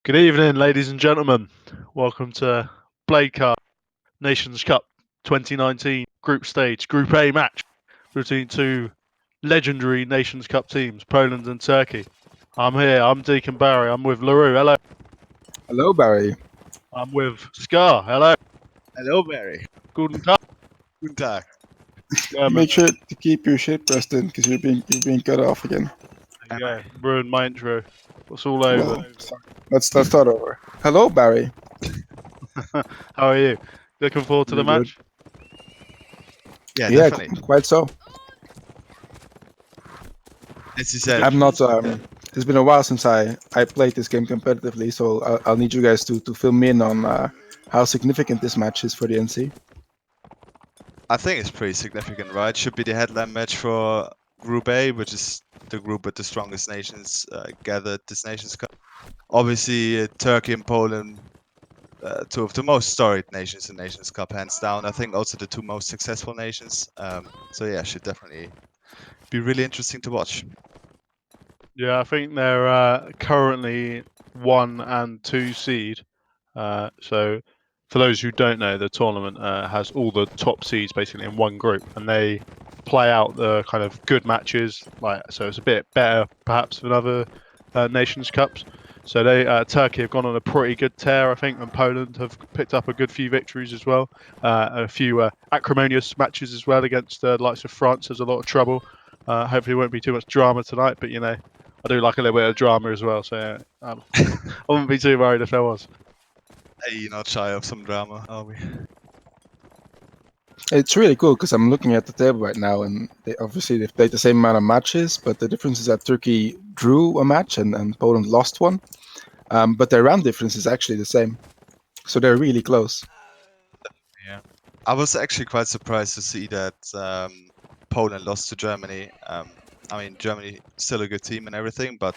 Good evening, ladies and gentlemen. Welcome to Blade Cup Nations Cup 2019 Group Stage Group A match between two legendary Nations Cup teams, Poland and Turkey. I'm here. I'm Deacon Barry. I'm with LeRoo. Hello. Hello, Barry. I'm with Scar. Hello. Hello, Barry. Guten Tag. Guten Tag. German. Make sure to keep your shit pressed in because you're being cut off again. There you go. Ruined my intro. It's all over. Well, let's start over. Hello, Barry. How are you? Looking forward to the Really good. match? Yeah, Yeah, definitely. quite so. As you said, I'm not. It's been a while since I played this game competitively, so I'll need you guys to fill me in on how significant this match is for the NC. I think it's pretty significant, right? Should be the headline match for Group A, which is the group with the strongest nations gathered this Nations Cup. Obviously, Turkey and Poland, two of the most storied nations in Nations Cup, hands down. I think also the two most successful nations. So yeah, should definitely be really interesting to watch. Yeah, I think they're currently 1 and 2 seed. So, for those who don't know, the tournament has all the top seeds basically in one group, and they play out the kind of good matches. So it's a bit better perhaps than other Nations Cups. So Turkey have gone on a pretty good tear, I think, and Poland have picked up a good few victories as well. A few acrimonious matches as well against the likes of France. There's a lot of trouble. Hopefully, it won't be too much drama tonight, but I do like a little bit of drama as well, so I wouldn't be too worried if there was. Hey, not shy of some drama, are we? It's really cool because I'm looking at the table right now, and they've played the same amount of matches, but the difference is that Turkey drew a match and Poland lost one. But their round difference is actually the same, so they're really close. Yeah, I was actually quite surprised to see that Poland lost to Germany. I mean, Germany still a good team and everything, but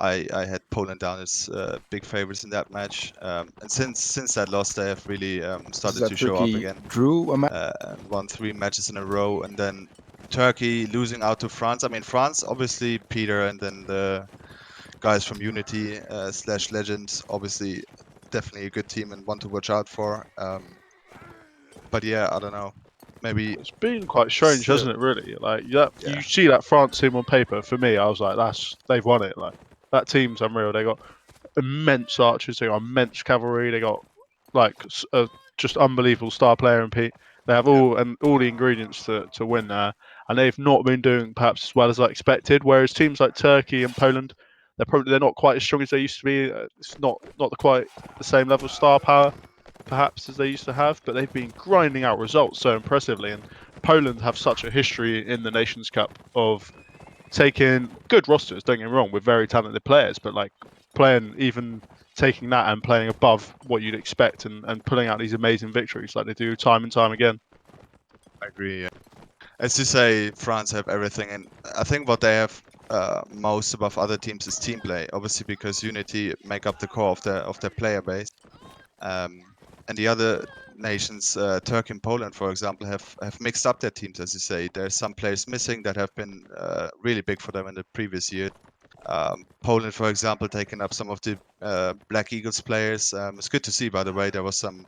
I had Poland down as big favorites in that match. And since that loss, they have really started to show up Turkey again. drew a match. And won 3 matches in a row, and then Turkey losing out to France. I mean, France, obviously Peter, and then the guys from Unity / Legends, obviously definitely a good team and one to watch out for. But yeah, I don't know. Maybe It's been quite strange, still, hasn't it? Really, like you yeah, see that France team on paper. For me, I was like, they've won it. Like that team's unreal. They got immense archers. They got immense cavalry. They got like just unbelievable star player in Pete. They have all the ingredients to win there, and they've not been doing perhaps as well as I expected. Whereas teams like Turkey and Poland, they're not quite as strong as they used to be. It's not quite the same level of star power perhaps as they used to have, but they've been grinding out results so impressively. And Poland have such a history in the Nations Cup of taking good rosters, don't get me wrong, with very talented players, but like taking that and playing above what you'd expect and pulling out these amazing victories like they do time and time again. I agree. Yeah. As you say, France have everything, and I think what they have most above other teams is team play. Obviously, because Unity make up the core of their player base. And the other nations, Turkey and Poland, for example, have mixed up their teams, as you say. There's some players missing that have been really big for them in the previous year. Poland, for example, taking up some of the Black Eagles players. It's good to see, by the way, there was some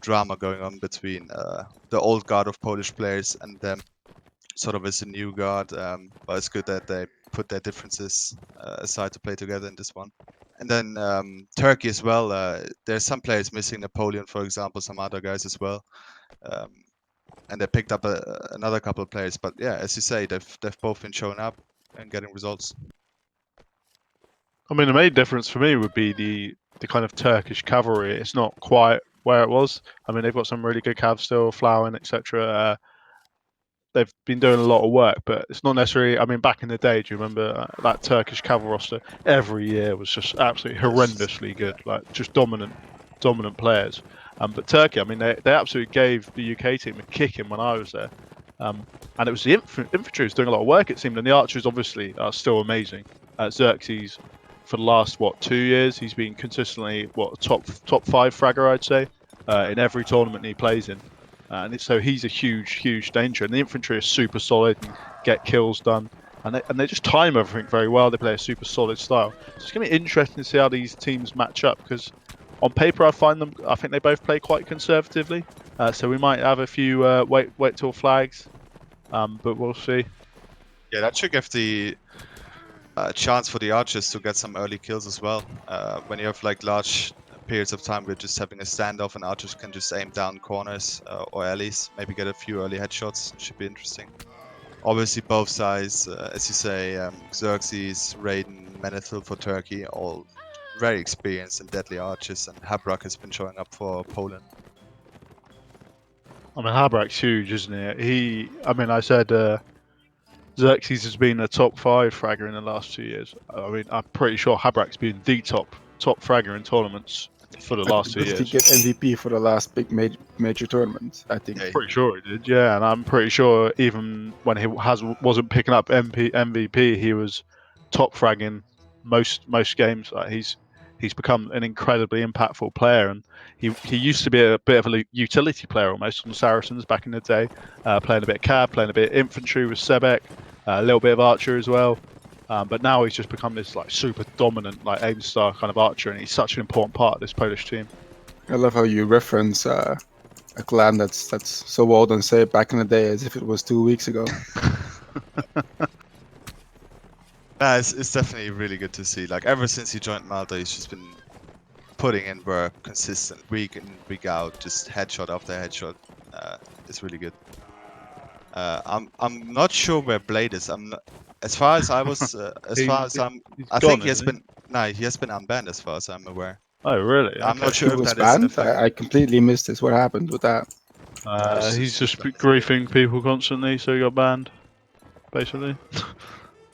drama going on between the old guard of Polish players and them, sort of as a new guard. But it's good that they put their differences aside to play together in this one. And then Turkey as well. There's some players missing. Napoleon, for example, some other guys as well. And they picked up another couple of players. But yeah, as you say, they've both been showing up and getting results. I mean, the main difference for me would be the kind of Turkish cavalry. It's not quite where it was. I mean, they've got some really good cav still, Flowing, etc. They've been doing a lot of work, but it's not necessarily. I mean, back in the day, do you remember that Turkish cavalry roster? Every year was just absolutely horrendously good, like just dominant players. But Turkey, I mean, they absolutely gave the UK team a kicking when I was there. And it was the infantry was doing a lot of work, it seemed, and the archers obviously are still amazing. Xerxes, for the last 2 years, he's been consistently top 5 fragger, I'd say, in every tournament he plays in. And so he's a huge danger. And the infantry are super solid and get kills done. and they just time everything very well. They play a super solid style. So it's going to be interesting to see how these teams match up because on paper I think they both play quite conservatively. So we might have a few wait till flags, but we'll see. Yeah, that should give the chance for the archers to get some early kills as well. When you have like large periods of time, we're just having a standoff and archers can just aim down corners or alleys, maybe get a few early headshots. Should be interesting. Obviously, both sides, as you say, Xerxes, Raiden, Manethil for Turkey, all very experienced and deadly archers, and Habrak has been showing up for Poland. I mean, Habrak's huge, isn't he? I said Xerxes has been a top 5 fragger in the last 2 years. I mean, I'm pretty sure Habrak's been the top fragger in tournaments for the last 2 Did he years. get MVP for the last big major tournament? I think. Yeah, Pretty sure he did, yeah. And I'm pretty sure even when he wasn't picking up MVP, he was top fragging most games. Like he's become an incredibly impactful player, and he used to be a bit of a utility player almost on the Saracens back in the day, playing a bit of cav, playing a bit of infantry with Sebek, a little bit of archer as well. But now he's just become this like super dominant like aim star kind of archer, and he's such an important part of this Polish team. I love how you reference a clan that's so old and say it back in the day as if it was 2 weeks ago. Nah, it's definitely really good to see. Like ever since he joined Malta, he's just been putting in work consistent, week in, week out, just headshot after headshot. It's really good. I'm not sure where Blade is. I'm not, as far as I was, as far as I'm, I think he has been. No, he has been unbanned as far as I'm aware. Oh really? I'm Okay. not sure He if was that is an banned. effect. I completely missed this. What happened with that? He's just griefing people constantly, so he got banned, basically.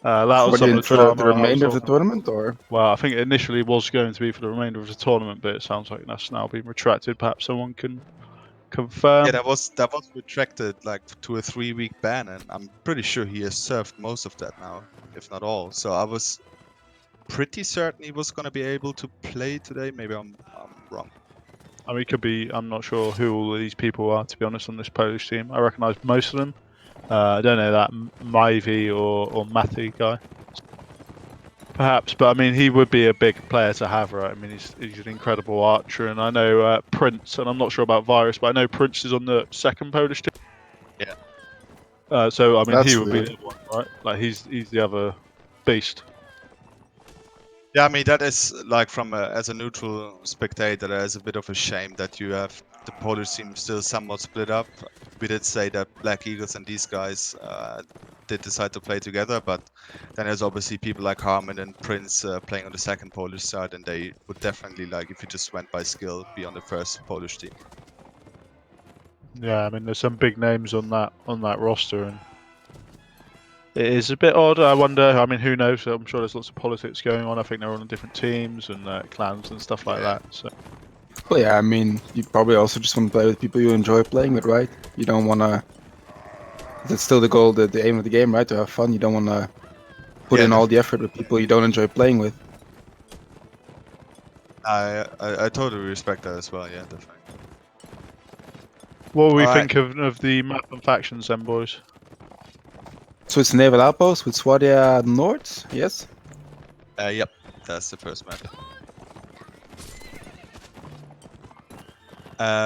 That was some of the For drama. the I was remainder of the talking- tournament, or Well, I think it initially was going to be for the remainder of the tournament, but it sounds like that's now been retracted. Perhaps someone can confirm. Yeah, that was retracted like to a 3-week ban, and I'm pretty sure he has served most of that now, if not all. So I was pretty certain he was gonna be able to play today. Maybe I'm wrong. I mean, it could be. I'm not sure who all of these people are, to be honest, on this Polish team. I recognise most of them. I don't know that Maivy or Matty guy. Perhaps, but I mean, he would be a big player to have, right? I mean, he's an incredible archer, and I know Prince, and I'm not sure about Virus, but I know Prince is on the second Polish team. Yeah. So I mean, That's he would weird. be the one, right? Like he's the other beast. Yeah, I mean that is like from as a neutral spectator, there's a bit of a shame that you have the Polish team still somewhat split up. We did say that Black Eagles and these guys did decide to play together, but then there's obviously people like Harman and Prince playing on the second Polish side, and they would definitely, like, if you just went by skill, be on the first Polish team. Yeah, I mean, there's some big names on that roster, and it is a bit odd. I wonder. I mean, who knows? I'm sure there's lots of politics going on. I think they're on different teams and clans and stuff like that. So well, yeah, I mean, you probably also just want to play with people you enjoy playing with, right? You don't want to. That's still the goal, the aim of the game, right? To have fun. You don't want to put Yeah, in all the effort with people you don't enjoy playing with. I totally respect that as well. Yeah, definitely. what do we Alright. think of the map and factions, then, boys? So it's Naval Outpost with Swadia North, yes? Yep, that's the first map.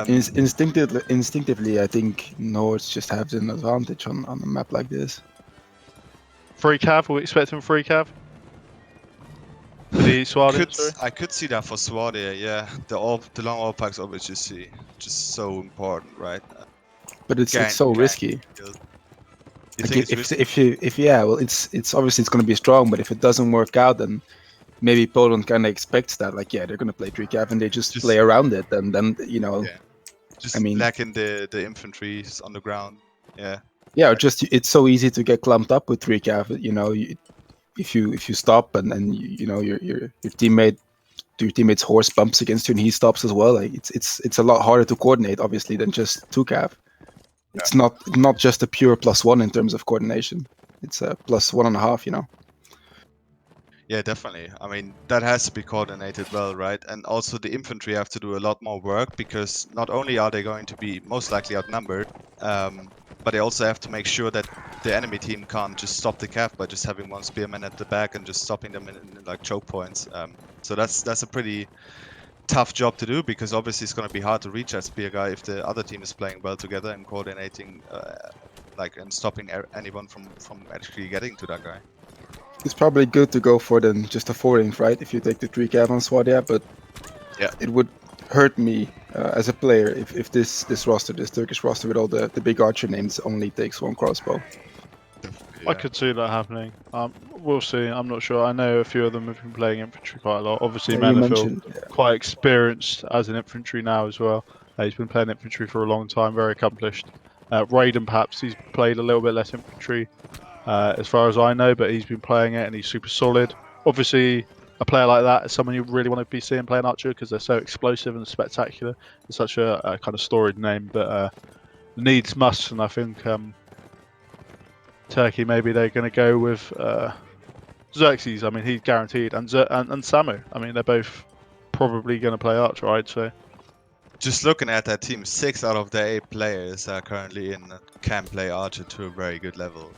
Instinctively, I think North just have an advantage on a map like this. Free cav? Are we expecting free cav? For the Swadia, sorry? I could see that for Swadia, yeah. The long all packs obviously just so important, right? But it's so risky. You Like think it's risky? if yeah, well, it's obviously it's going to be strong, but if it doesn't work out, then maybe Poland kind of expects that, like, yeah, they're going to play 3-cav and they just play around it, and then Yeah. Just I mean, lacking the infantry on the ground. Yeah. yeah, or just it's so easy to get clumped up with 3-cav. If you stop and your teammate's horse bumps against you and he stops as well, like it's a lot harder to coordinate, obviously, than just 2-cav. It's not just a pure +1 in terms of coordination. It's a +1.5, Yeah, definitely. I mean, that has to be coordinated well, right? And also the infantry have to do a lot more work, because not only are they going to be most likely outnumbered, but they also have to make sure that the enemy team can't just stop the cav by just having one spearman at the back and just stopping them in like choke points. So that's a pretty tough job to do, because obviously it's going to be hard to reach that spear guy if the other team is playing well together and coordinating like and stopping anyone from actually getting to that guy. It's probably good to go for then just a 4-inch, right? If you take the 3 cav on Swadia, but Yeah. it would hurt me as a player if this roster, this Turkish roster with all the big archer names, only takes 1 crossbow. I could see that happening. We'll see. I'm not sure. I know a few of them have been playing infantry quite a lot. Obviously, Yeah, you Menafil mentioned, quite experienced as an infantry now as well. He's been playing infantry for a long time, very accomplished. Raiden, perhaps he's played a little bit less infantry, as far as I know, but he's been playing it and he's super solid. Obviously, a player like that is someone you really want to be seeing playing Archer because they're so explosive and spectacular. It's such a kind of storied name, but needs must, and I think Turkey, maybe they're going to go with Xerxes. I mean, he's guaranteed, and Samu. I mean, they're both probably going to play Archer, I'd say. Just looking at that team, 6 out of the 8 players are currently can play Archer to a very good level.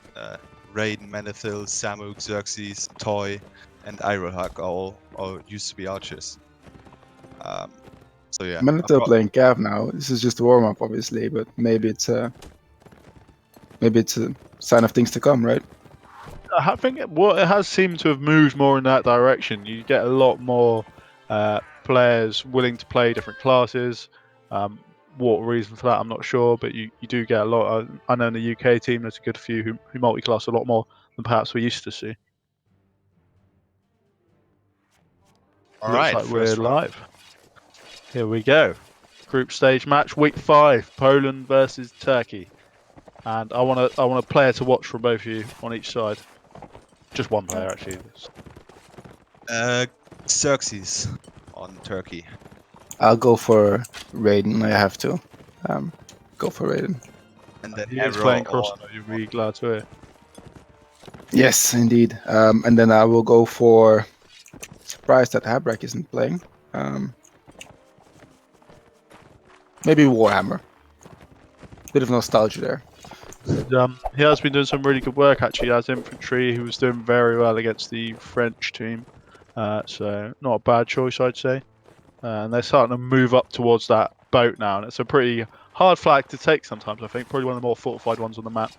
Raiden, Menethil, Samuk, Xerxes, Toy, and Irohawk all used to be Archers. So yeah. Menethil playing cav now. This is just a warm up, obviously, but maybe it's a sign of things to come, right? I think it has seemed to have moved more in that direction. You get a lot more players willing to play different classes. What reason for that, I'm not sure, but you do get a lot. I know in the UK team there's a good few who multi-class a lot more than perhaps we used to see. Looks like we're live. Here we go. Group stage match, week 5, Poland versus Turkey. And I want a player to watch from both of you on each side. Just one player, actually. Xerxes on Turkey. I'll go for Raiden. I have to go for Raiden. And then He is playing crossbow. You'll be glad to hear. Yes, indeed. And then I will go for. Surprised that Habrak isn't playing. Maybe Warhammer. Bit of nostalgia there. He has been doing some really good work actually as infantry. He was doing very well against the French team, so not a bad choice, I'd say. And they're starting to move up towards that boat now, and it's a pretty hard flag to take sometimes. I think probably one of the more fortified ones on the map.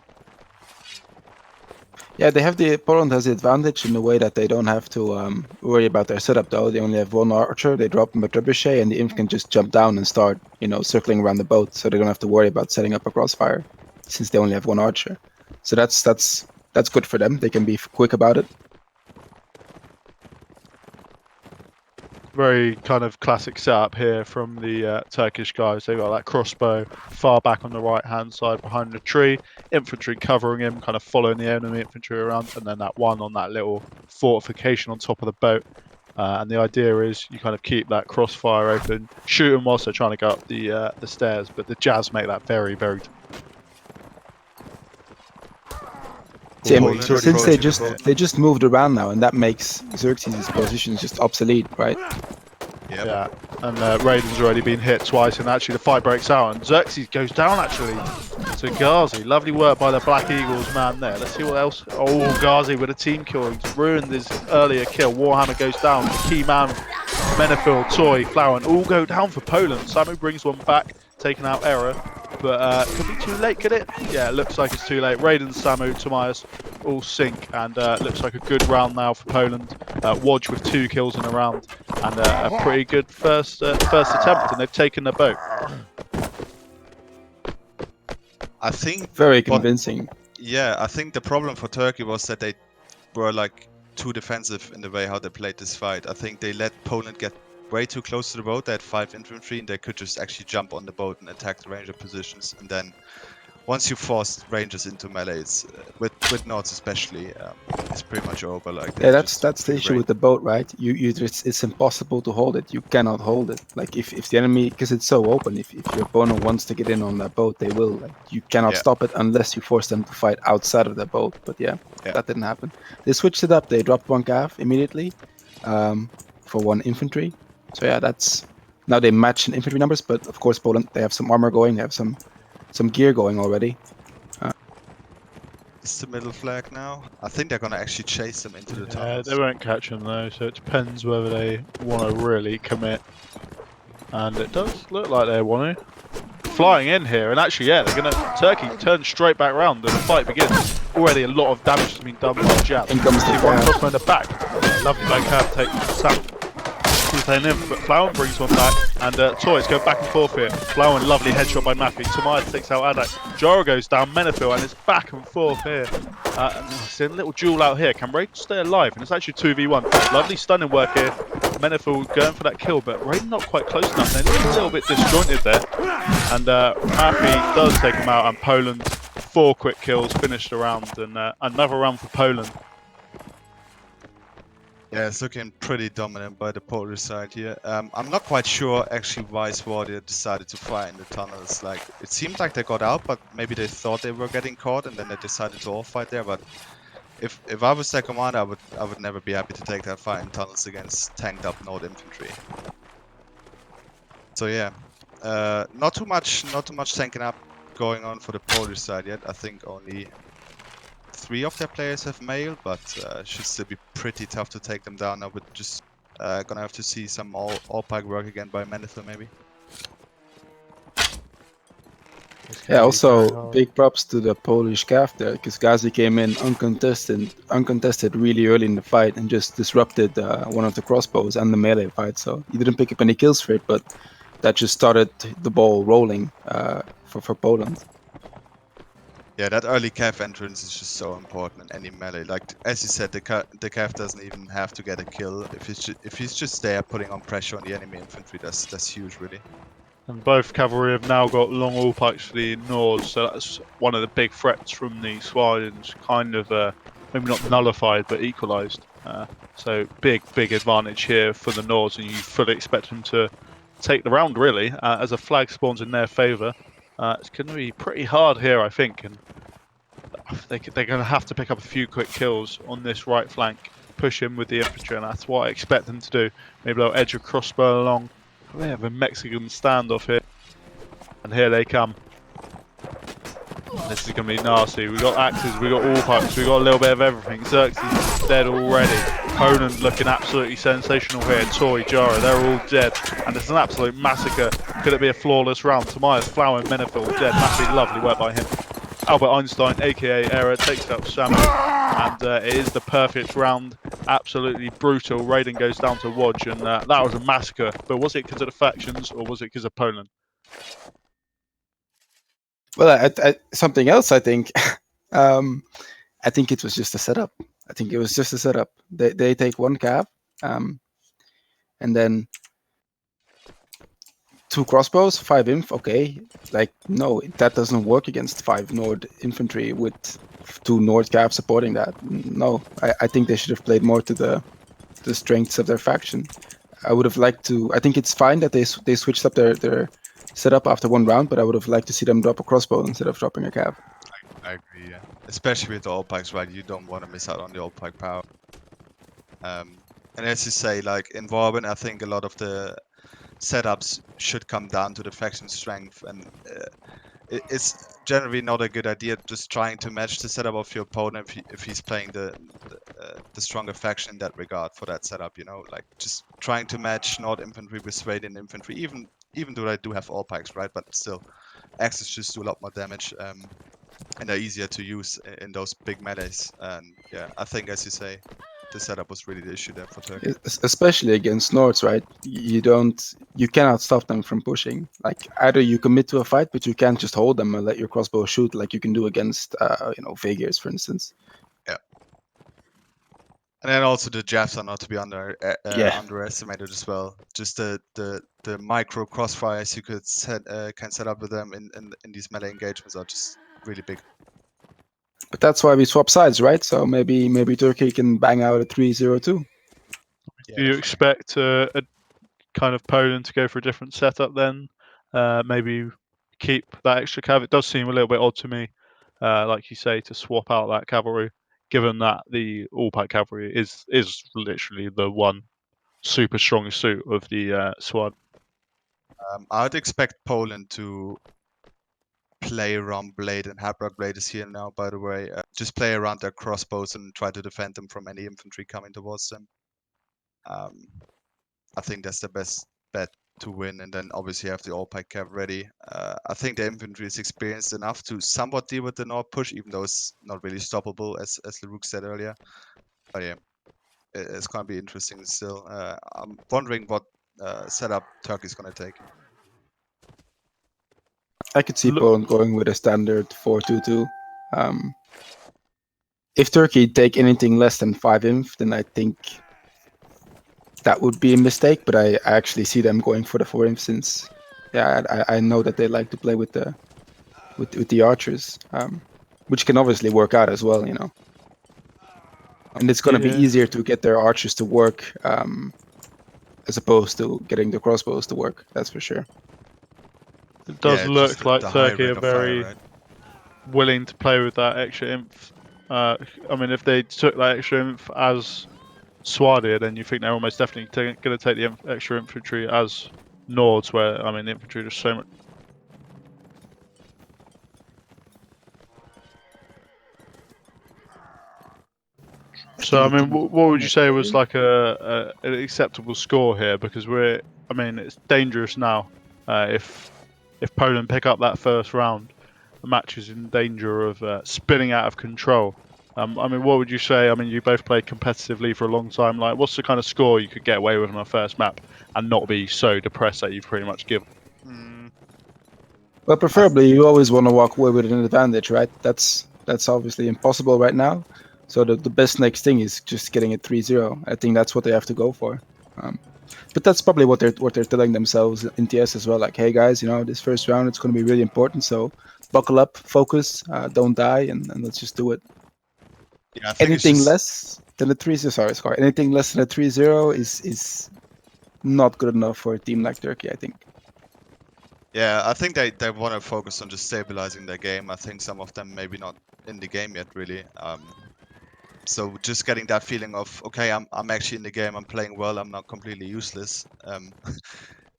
Yeah, Poland has the advantage in the way that they don't have to worry about their setup though. They only have 1 archer, they drop them a trebuchet, and the imp can just jump down and start, circling around the boat, so they don't have to worry about setting up a crossfire, since they only have 1 archer. So that's good for them. They can be quick about it. Very kind of classic setup here from the Turkish guys. They've got that crossbow far back on the right hand side behind the tree, infantry covering him, kind of following the enemy infantry around, and then that one on that little fortification on top of the boat. And the idea is you kind of keep that crossfire open, shoot them whilst they're trying to go up the stairs, but the Jazz make that very, very Since they just moved around now, and that makes Xerxes' position just obsolete, right? Yep. Yeah, and Raiden's already been hit twice, and actually the fight breaks out, and Xerxes goes down actually to Ghazi. Lovely work by the Black Eagles man there. Let's see what else. Oh, Ghazi with a team kill. He's ruined his earlier kill. Warhammer goes down. The key man, Menefil, Toy, Flower, all go down for Poland. Samu brings one back, taking out Error. But could be too late, could it? Yeah, it looks like it's too late. Raiden, Samu, Tomias all sink, and looks like a good round now for Poland. Wodge with 2 kills in a round, and a pretty good first attempt, and they've taken the boat. I think very convincing. Yeah, I think the problem for Turkey was that they were like too defensive in the way how they played this fight. I think they let Poland get way too close to the boat. They had 5 infantry, and they could just actually jump on the boat and attack the ranger positions. And then once you force rangers into melees, with Nords especially, it's pretty much over. Like yeah, that's the issue with the boat, right? It's impossible to hold it. You cannot hold it. Like if the enemy, because it's so open, if your opponent wants to get in on that boat, they will. Like you cannot stop it unless you force them to fight outside of the boat. But yeah, that didn't happen. They switched it up. They dropped 1 cav immediately for 1 infantry. So yeah, now they match in infantry numbers, but of course Poland, they have some armor going, they have some gear going already. It's the middle flag now. I think they're gonna actually chase them into the Yeah, tunnels. they won't catch them though, so it depends whether they want to really commit. And it does look like they want to. Flying in here, and actually, yeah, they're gonna Turkey turn straight back round, and the fight begins. Already a lot of damage has been done by the jab. In comes the See one cab. crossbow in the back. Lovely back cab take Sam. He's playing in, but Flowen brings one back, and Toys go back and forth here. Flowen, lovely headshot by Maffey. Tomias takes out Adak. Jara goes down Menifil, and it's back and forth here. And see a little duel out here. Can Raiden stay alive? And it's actually 2v1. Lovely stunning work here. Menifil going for that kill, but Raiden not quite close enough. They look a little bit disjointed there. And Maffey does take him out, and Poland 4 quick kills finished the round, and another round for Poland. Yeah, it's looking pretty dominant by the Polish side here. I'm not quite sure actually why Swadia decided to fire in the tunnels. Like, it seemed like they got out, but maybe they thought they were getting caught, and then they decided to all fight there. But if I was their commander, I would never be happy to take that fight in tunnels against tanked up Nord infantry. So yeah, not too much tanking up going on for the Polish side yet. I think only 3 of their players have mail, but should still be pretty tough to take them down. I would just gonna have to see some all pike work again by Menifil maybe. Yeah, also big props to the Polish calf there, because Gazi came in uncontested really early in the fight and just disrupted one of the crossbows and the melee fight. So he didn't pick up any kills for it, but that just started the ball rolling for Poland. Yeah, that early calf entrance is just so important in any melee. Like as you said, the calf doesn't even have to get a kill. If he's just there putting on pressure on the enemy infantry, that's huge really. And both cavalry have now got long all pikes for the Nords, so that's one of the big threats from the Swadians, kind of maybe not nullified but equalised. So big advantage here for the Nords, and you fully expect them to take the round really as a flag spawns in their favour. It's going to be pretty hard here, I think, and they're going to have to pick up a few quick kills on this right flank, push in with the infantry, and that's what I expect them to do. Maybe they'll edge a crossbow along. We have a Mexican standoff here, and here they come. This is going to be nasty. We've got axes, we've got all pipes, we've got a little bit of everything. Xerxes is dead already. Poland looking absolutely sensational here. Toy, Jara, they're all dead. And it's an absolute massacre. Could it be a flawless round? Tomias, Flower, and Menifil dead. Massive, lovely work by him. Albert Einstein, aka Era, takes out Samu. And it is the perfect round. Absolutely brutal. Raiden goes down to Wodge, and that was a massacre. But was it because of the factions, or was it because of Poland? Well, something else, I think. I think it was just a setup. I think it was just a setup. They take one cab, and then 2 crossbows, 5 inf. Okay, like no, that doesn't work against 5 Nord infantry with 2 Nord cabs supporting that. No, I think they should have played more to the strengths of their faction. I would have liked to. I think it's fine that they switched up their setup after 1 round, but I would have liked to see them drop a crossbow instead of dropping a cab. I agree, yeah. Especially with the all pikes, right? You don't want to miss out on the all pike power. And as you say, like in Warben, I think a lot of the setups should come down to the faction strength, and it's generally not a good idea just trying to match the setup of your opponent if he's playing the stronger faction in that regard for that setup. You know, like just trying to match Nord infantry with Swadian infantry, even though I do have all pikes, right? But still, axes just do a lot more damage, and they're easier to use in those big melees. And yeah, I think, as you say, the setup was really the issue there for Turkey. Especially against Nords, right? You cannot stop them from pushing. Like either you commit to a fight, but you can't just hold them and let your crossbow shoot like you can do against, Vagirs, for instance. Yeah. And then also the jabs are not to be underestimated as well. Just the micro crossfires you could can set up with them in these melee engagements are just really big. But that's why we swap sides, right? So maybe Turkey can bang out a 3-0-2. Yeah, Do you expect a kind of Poland to go for a different setup then? Maybe keep that extra cav. It does seem a little bit odd to me, like you say, to swap out that cavalry, given that the all-pike cavalry is literally the one super strong suit of the SWAD. I would expect Poland to play around Blade, and Habrok Blade is here now, by the way. Just play around their crossbows and try to defend them from any infantry coming towards them. I think that's the best bet to win, and then obviously have the all-pack cav ready. I think the infantry is experienced enough to somewhat deal with the North push, even though it's not really stoppable, as LeRoo said earlier. But yeah, it's going to be interesting still. I'm wondering what setup Turkey's going to take. I could see Poland going with a standard 4-2-2. If Turkey take anything less than 5 inf, then I think that would be a mistake. But I actually see them going for the 4 inf, since I know that they like to play with the archers, which can obviously work out as well, you know. And it's going to be easier to get their archers to work as opposed to getting the crossbows to work. That's for sure. It does look like Turkey are very willing to play with that extra inf. I mean, if they took that extra inf as Swadia, then you think they're almost definitely going to take the extra infantry as Nords, where, I mean, the infantry is just so much. So, I mean, what would you say was like an acceptable score here? Because I mean, it's dangerous now. If Poland pick up that first round, the match is in danger of spinning out of control. I mean, what would you say? I mean, you both played competitively for a long time. Like, what's the kind of score you could get away with on a first map and not be so depressed that you've pretty much given? Well, preferably you always want to walk away with an advantage, right? That's obviously impossible right now. So the best next thing is just getting it 3-0. I think that's what they have to go for. But that's probably what they're telling themselves in TS as well. Like, hey guys, you know, this first round it's going to be really important. So buckle up, focus, don't die, and let's just do it. Yeah, anything less than a 3-0, sorry, Scar. Anything less than a 3-0 is not good enough for a team like Turkey, I think. Yeah, I think they want to focus on just stabilizing their game. I think some of them maybe not in the game yet, really. So just getting that feeling of, okay, I'm actually in the game, I'm playing well, I'm not completely useless,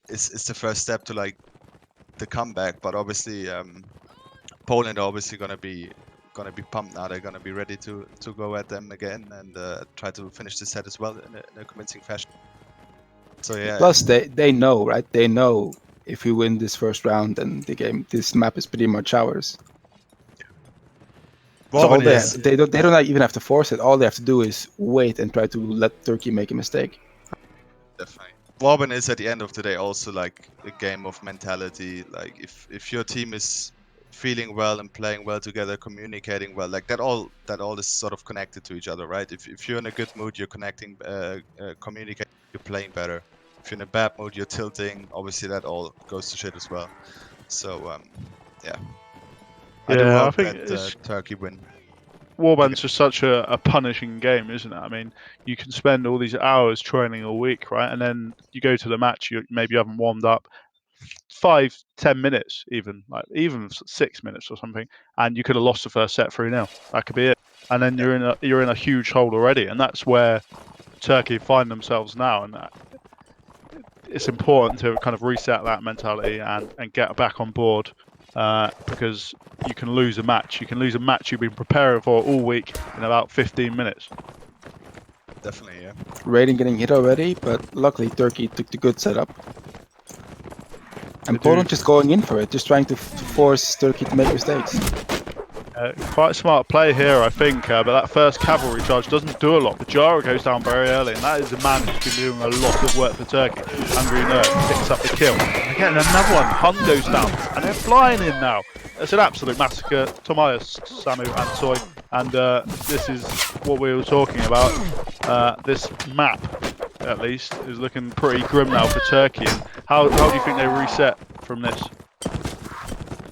is the first step to like the comeback. But obviously, Poland are obviously gonna be pumped now. They're gonna be ready to go at them again and try to finish the set as well in a convincing fashion. So yeah. Plus, they know, right? They know if we win this first round, then this map is pretty much ours. So all they don't even have to force it. All they have to do is wait and try to let Turkey make a mistake. Definitely. Warben is at the end of the day also like a game of mentality. Like if your team is feeling well and playing well together, communicating well, like that all is sort of connected to each other, right? If you're in a good mood, you're connecting, communicating, you're playing better. If you're in a bad mood, you're tilting. Obviously, that all goes to shit as well. So yeah. I do hope that Turkey win. Warband's just such a punishing game, isn't it? I mean, you can spend all these hours training all week, right? And then you go to the match, maybe you haven't warmed up 5-10 minutes, even 6 minutes or something, and you could have lost the first set 3-0. That could be it. And then you're in a huge hole already, and that's where Turkey find themselves now. And it's important to kind of reset that mentality and get back on board. Because you can lose a match. You can lose a match you've been preparing for all week in about 15 minutes. Definitely, yeah. Raiden getting hit already, but luckily Turkey took the good setup. And Poland just going in for it, just trying to force Turkey to make mistakes. Quite a smart play here, I think, but that first cavalry charge doesn't do a lot. Bajara goes down very early, and that is a man who's been doing a lot of work for Turkey. Angry Nerd picks up the kill. And again, another one. Hun goes down, and they're flying in now. It's an absolute massacre. Tomias, Samu, and Soy. And this is what we were talking about. This map, at least, is looking pretty grim now for Turkey. And how do you think they reset from this?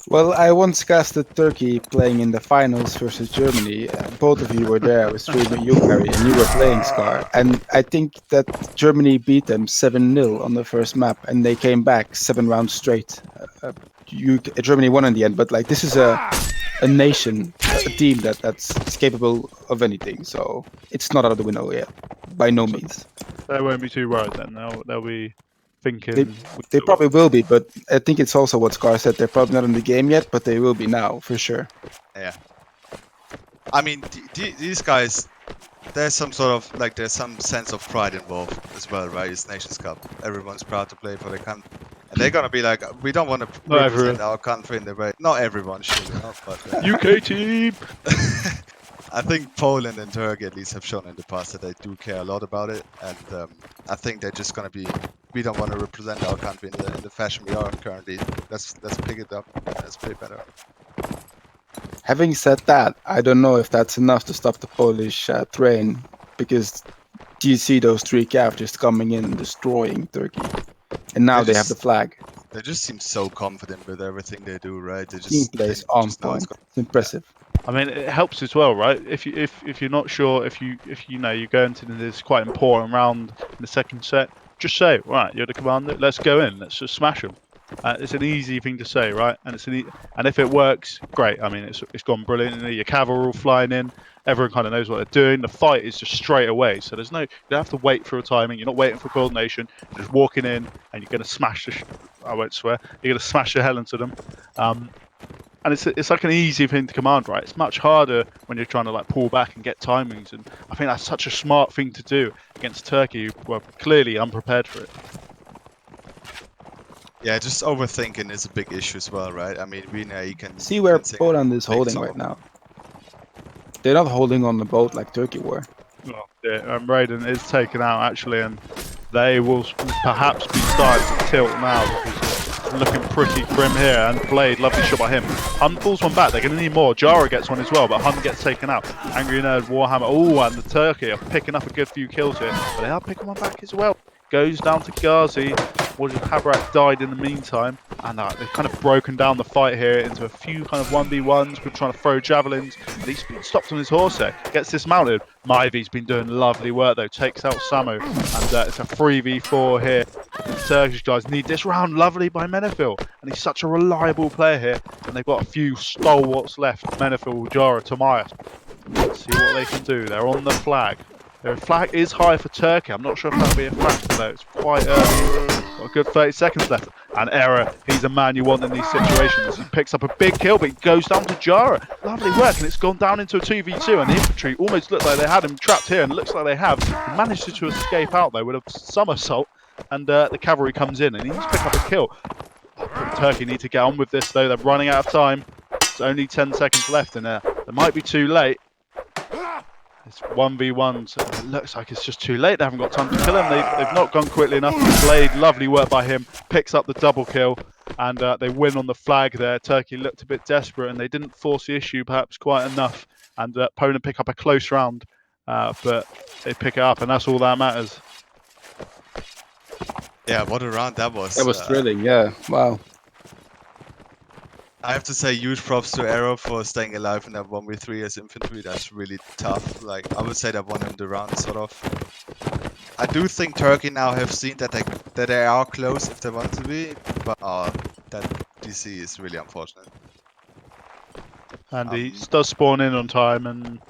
Well, I once casted Turkey playing in the finals versus Germany. Both of you were there. I was streaming you, Harry, and you were playing Scar. And I think that Germany beat them 7-0 on the first map, and they came back 7 rounds straight. Germany won in the end, but like this is a nation, a team that's capable of anything. So it's not out of the window yet, by no means. They won't be too worried then. They'll be thinking. They probably will be, but I think it's also what Scar said. They're probably not in the game yet, but they will be now for sure. Yeah. I mean, these guys, there's some sort of like there's some sense of pride involved as well, right? It's Nations Cup. Everyone's proud to play for their country, and they're gonna be like, we don't want to Not represent everyone. our country in the way. Not everyone, surely not, but UK team. I think Poland and Turkey at least have shown in the past that they do care a lot about it, and I think they're just gonna be. We don't want to represent our country in the fashion we are currently. Let's pick it up. Let's play better. Having said that, I don't know if that's enough to stop the Polish train, because do you see those 3 cav just coming in and destroying Turkey? And now they have the flag. They just seem so confident with everything they do, right? They Team just plays they on just know point. It's impressive. I mean, it helps as well, right? If you're not sure, if you know you go into this quite important round in the second set, just say, right, you're the commander. Let's go in. Let's just smash them. It's an easy thing to say, right? And and if it works, great. I mean, it's gone brilliantly. Your cav are all flying in. Everyone kind of knows what they're doing. The fight is just straight away. So there's no, you don't have to wait for a timing. You're not waiting for coordination. You're just walking in and you're going to smash the. I won't swear. You're going to smash the hell into them. And it's like an easy thing to command, right? It's much harder when you're trying to like pull back and get timings, and I think that's such a smart thing to do against Turkey, who were clearly unprepared for it. Yeah, just overthinking is a big issue as well, right? I mean, we know you can See where can Poland is take holding some right of- now. They're not holding on the boat like Turkey were. Well, yeah, Raiden is taken out actually, and they will perhaps be starting to tilt now because it's looking pretty grim here. And Blade, lovely shot by him. Hun pulls one back. They're going to need more. Jara gets one as well, but Hun gets taken out. Angry Nerd, Warhammer. Oh, and the Turkey are picking up a good few kills here, but they are picking one back as well. Goes down to Ghazi. Habrak died in the meantime, and they've kind of broken down the fight here into a few kind of 1v1s. We're trying to throw javelins, but he's been stopped on his horse there. Gets dismounted. Myvi's been doing lovely work though, takes out Samu, and it's a 3v4 here. The Turkish guys need this round. Lovely by Menefil, and he's such a reliable player here, and they've got a few stalwarts left. Menefil, Jara, Tomias. Let's see what they can do. They're on the flag. Their flag is high for Turkey. I'm not sure if that'll be a factor though. It's quite early. Got a good 30 seconds left. And Error, he's a man you want in these situations. He picks up a big kill, but he goes down to Jara. Lovely work, and it's gone down into a 2v2, and the infantry almost looked like they had him trapped here, and it looks like they have. He managed to escape out though with a somersault, and the cavalry comes in, and he's picked up a kill. Turkey need to get on with this though. They're running out of time. It's only 10 seconds left, and they might be too late. It's 1v1, so it looks like it's just too late. They haven't got time to kill him. They've not gone quickly enough. Blade, lovely work by him, picks up the double kill, and they win on the flag there. Turkey looked a bit desperate, and they didn't force the issue perhaps quite enough. And Poland pick up a close round, but they pick it up, and that's all that matters. Yeah, what a round that was. That was thrilling, yeah. Wow. I have to say huge props to Arrow for staying alive in that 1v3 as infantry. That's really tough. Like, I would say that won him the round, sort of. I do think Turkey now have seen that they are close if they want to be, but that DC is really unfortunate. And he does spawn in on time, and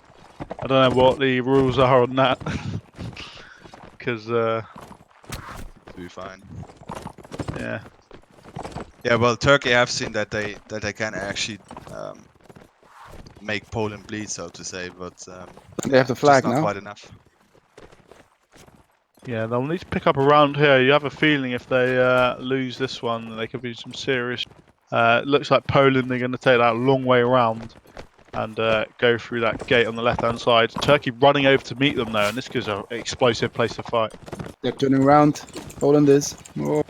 I don't know what the rules are on that. Because, To be fine. yeah. Yeah, well, Turkey have seen that they can actually make Poland bleed, so to say, but They have the flag just not now. quite enough. Yeah, they'll need to pick up a round here. You have a feeling if they lose this one, they could be some serious. It looks like Poland, they're going to take that long way around and go through that gate on the left-hand side. Turkey running over to meet them though, and this gives an explosive place to fight. They're turning around. Poland is. Oh,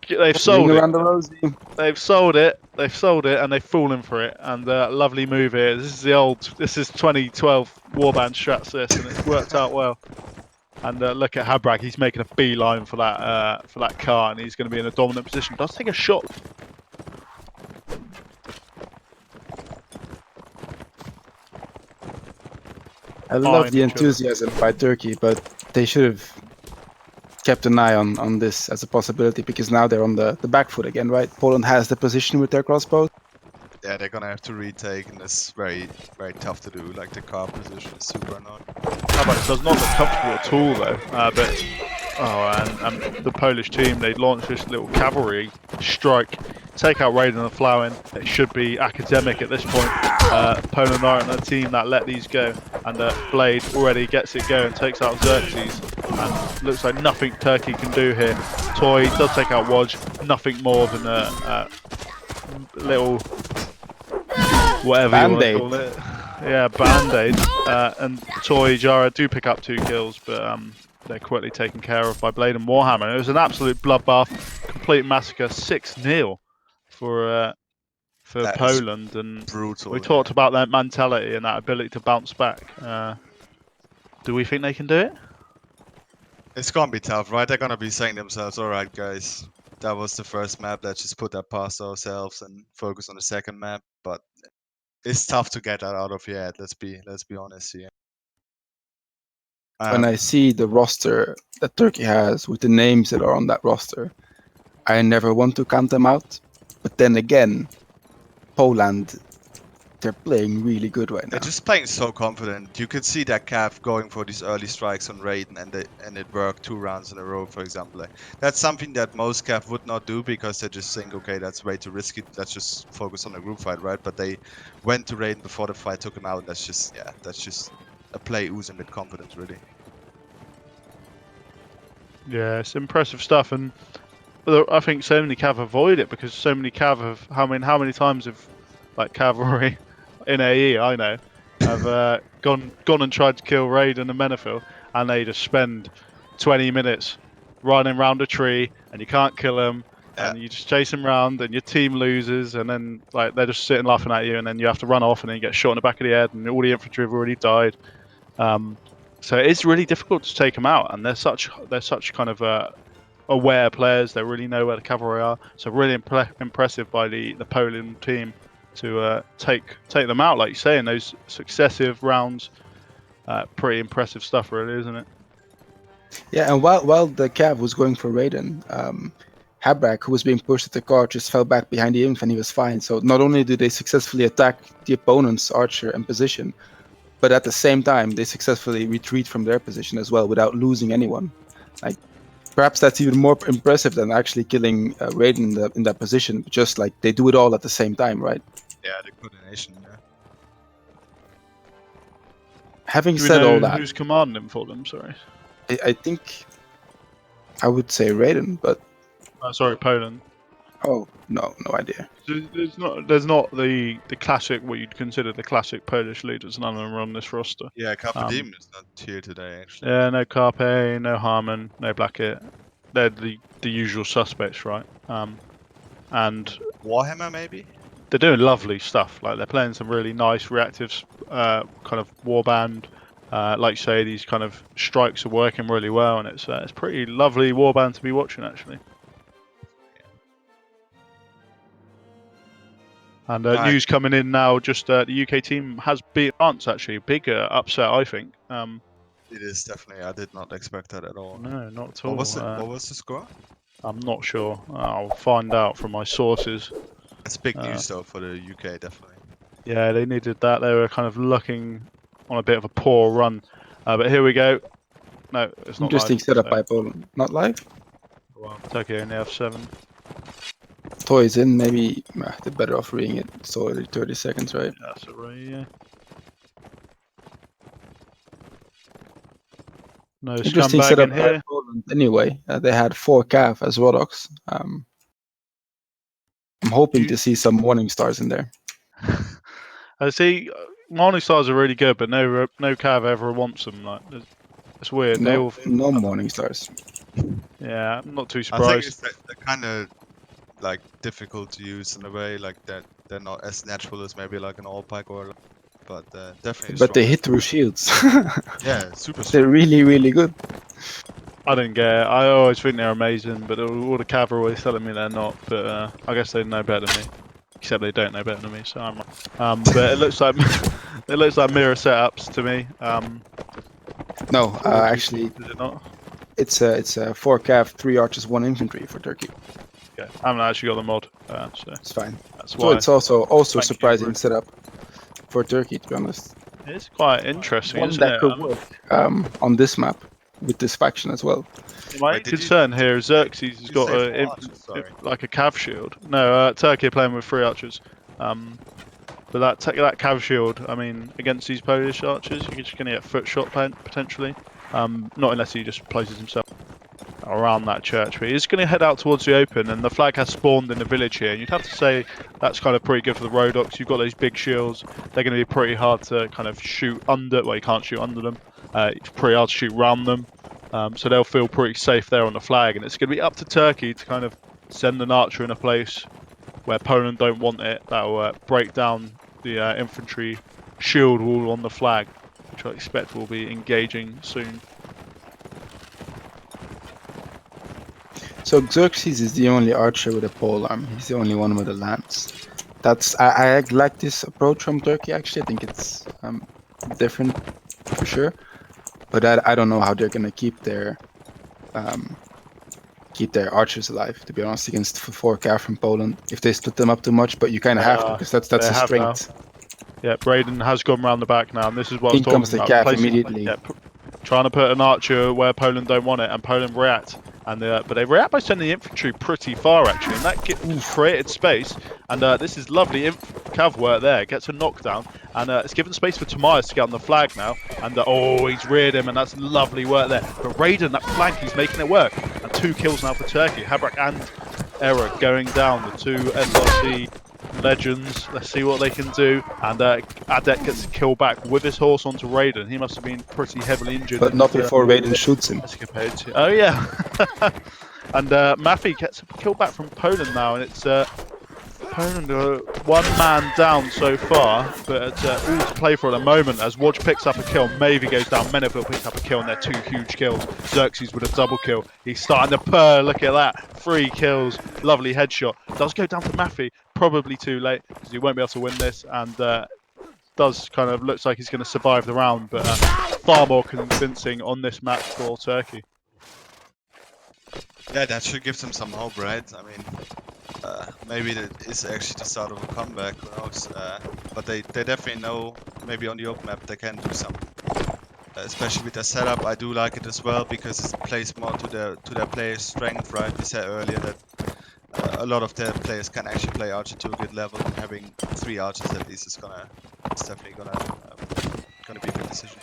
They've sold around it. the rosy. They've sold it. They've sold it, and they've fallen for it. And lovely move here. This is 2012 Warband strats this, and it's worked out well. And look at Habrak. He's making a beeline for that car, and he's going to be in a dominant position. Does take a shot. I love the enthusiasm by Turkey, but they should have kept an eye on this as a possibility, because now they're on the back foot again, right? Poland has the position with their crossbows. Yeah, they're gonna have to retake, and it's very, very tough to do. Like, the car position is super annoying. Habrak does not look comfortable at all, though. But and the Polish team, they launched this little cavalry strike, take out Raiden and Flowin. It should be academic at this point. Poland aren't a team that let these go, and Blade already gets it going, takes out Xerxes, and looks like nothing Turkey can do here. Toy does take out Wodge, nothing more than a little whatever Band-Aid. you want to call it. Yeah, Band-Aid. And Toy, Jara do pick up 2 kills, but they're quickly taken care of by Blade and Warhammer. It was an absolute bloodbath, complete massacre, 6-0 for That is Poland. And brutal. we talked about that mentality and that ability to bounce back. Do we think they can do it? It's gonna be tough, right? They're gonna be saying to themselves, "All right, guys, that was the first map. Let's just put that past ourselves and focus on the second map." But it's tough to get that out of your head. Let's be honest here. When I see the roster that Turkey has with the names that are on that roster, I never want to count them out. But then again, Poland, they're playing really good right now. They're just playing so confident. You could see that Cav going for these early strikes on Raiden, and it worked 2 rounds in a row, for example. That's something that most Cav would not do because they just think, okay, that's way too risky. Let's just focus on the group fight, right? But they went to Raiden before the fight, took him out. That's just a play oozing with confidence, really. Yeah, it's impressive stuff, and I think so many Cav avoid it because so many Cav have. How many times have like cavalry in AE? I know have gone and tried to kill Raiden and Menafil, and they just spend 20 minutes running around a tree, and you can't kill them, and you just chase them around, and your team loses, and then like they're just sitting laughing at you, and then you have to run off, and then you get shot in the back of the head, and all the infantry have already died. So it's really difficult to take them out, and they're such kind of aware players. They really know where the cavalry are. So really impressive by the Poland team to take them out, like you say, in those successive rounds. Pretty impressive stuff, really, isn't it? Yeah, and while the Cav was going for Raiden, Habrak, who was being pushed at the car, just fell back behind the inf and he was fine. So not only did they successfully attack the opponent's archer and position, but at the same time they successfully retreat from their position as well without losing anyone. Like, perhaps that's even more impressive than actually killing Raiden in that position. Just like they do it all at the same time, right? Yeah, the coordination. Yeah. Having said all that, who's commanding them for them? Sorry, I think I would say Raiden, but sorry, Poland. oh no idea. There's not the classic, what you'd consider the classic Polish leaders. None of them are on this roster. Yeah, Carpe Diem is not here today, actually. Yeah, no Carpe, no Harmon, no Blackett. They're the usual suspects, right? And Warhammer, maybe? they're doing lovely stuff. Like, they're playing some really nice reactive kind of warband. Like you say, these kind of strikes are working really well, and it's pretty lovely warband to be watching, actually. And news coming in now, just the UK team has beat France, actually. Big upset, I think. It is definitely. I did not expect that at all. No, not at all. What was the score? I'm not sure. I'll find out from my sources. It's big news, though, for the UK, definitely. Yeah, they needed that. They were kind of looking on a bit of a poor run. But here we go. No, it's not Interesting live, setup so. by Poland. Not live? Well, Turkey only have 7. Toys in, maybe they're better off reading it. It's already 30 seconds, right? That's it, right, yeah. No Interesting scumbag setup in by here. Poland. Anyway, they had 4 Cav as Rhodoks. I'm hoping to see some Morning Stars in there. I see. Morning Stars are really good, but no Cav ever wants them. Like, it's weird. No Morning Stars. Yeah, I'm not too I think surprised. it's that they're kind of like difficult to use in a way, like that they're not as natural as maybe like an all-pack or, but definitely. But they hit through shields. Yeah, super strong. They're really, really good. I don't get it. I always think they're amazing, but all the Cav are always telling me they're not. But I guess they know better than me. Except they don't know better than me, so I'm wrong. But it looks like mirror setups to me. No, actually, Is it not? it's a 4 Cav, 3 archers, 1 infantry for Turkey. Okay, I haven't actually got the mod, so It's fine. that's So why. it's also Thank you, surprising LeRoo. setup for Turkey, to be honest. It's quite interesting, One isn't that it? could work on this map. with this faction as well. My Wait, did you- concern here is Xerxes has you got say a, four archers? Sorry. like a cav shield. No, Turkey are playing with 3 archers. But that cav shield, I mean, against these Polish archers, you're just going to get foot shot potentially. Not unless he just places himself around that church. But he's going to head out towards the open, and the flag has spawned in the village here. And you'd have to say that's kind of pretty good for the Rhodoks. You've got those big shields. They're going to be pretty hard to kind of shoot under. Well, you can't shoot under them. It's pretty hard to shoot round them. So they'll feel pretty safe there on the flag. And it's going to be up to Turkey to kind of send an archer in a place where Poland don't want it. That'll break down the infantry shield wall on the flag, which I expect will be engaging soon. So Xerxes is the only archer with a polearm. He's the only one with a lance. I like this approach from Turkey. Actually, I think it's different for sure. But I don't know how they're gonna keep their archers alive. To be honest, against 4 cav from Poland, if they split them up too much. But you kind of have to, because that's they a have strength. Yeah, Braden has gone round the back now, and this is what I was In comes talking the about. cav immediately. Yeah, trying to put an archer where Poland don't want it, and Poland react. And but they react by sending the infantry pretty far, actually, and that created space. And this is lovely cav work there. Gets a knockdown, and it's given space for Tomias to get on the flag now. And oh, he's reared him, and that's lovely work there. But Raiden, that flank, he's making it work. And 2 kills now for Turkey. Habrak and Era going down, the 2 SRC legends. Let's see what they can do. And Adet gets a kill back with his horse onto Raiden. He must have been pretty heavily injured. But not before Raiden shoots him. Escapade. Oh yeah. And Maffei gets a kill back from Poland now, and it's Poland 1 man down so far, but it's all to play for at the moment as Wodge picks up a kill, Mavie goes down, Meneville picks up a kill, and they're 2 huge kills. Xerxes with a double kill. He's starting to purr, look at that. 3 kills, lovely headshot. Does go down to Maffei, probably too late, because he won't be able to win this, and does kind of looks like he's going to survive the round, but far more convincing on this match for Turkey. Yeah, that should give them some hope, right? I mean, maybe that is actually the start of a comeback, who knows? But they definitely know, maybe on the open map, they can do something. Especially with their setup, I do like it as well, because it plays more to their players' strength, right? We said earlier that a lot of their players can actually play Archer to a good level, and having 3 Archers at least is definitely gonna be a good decision.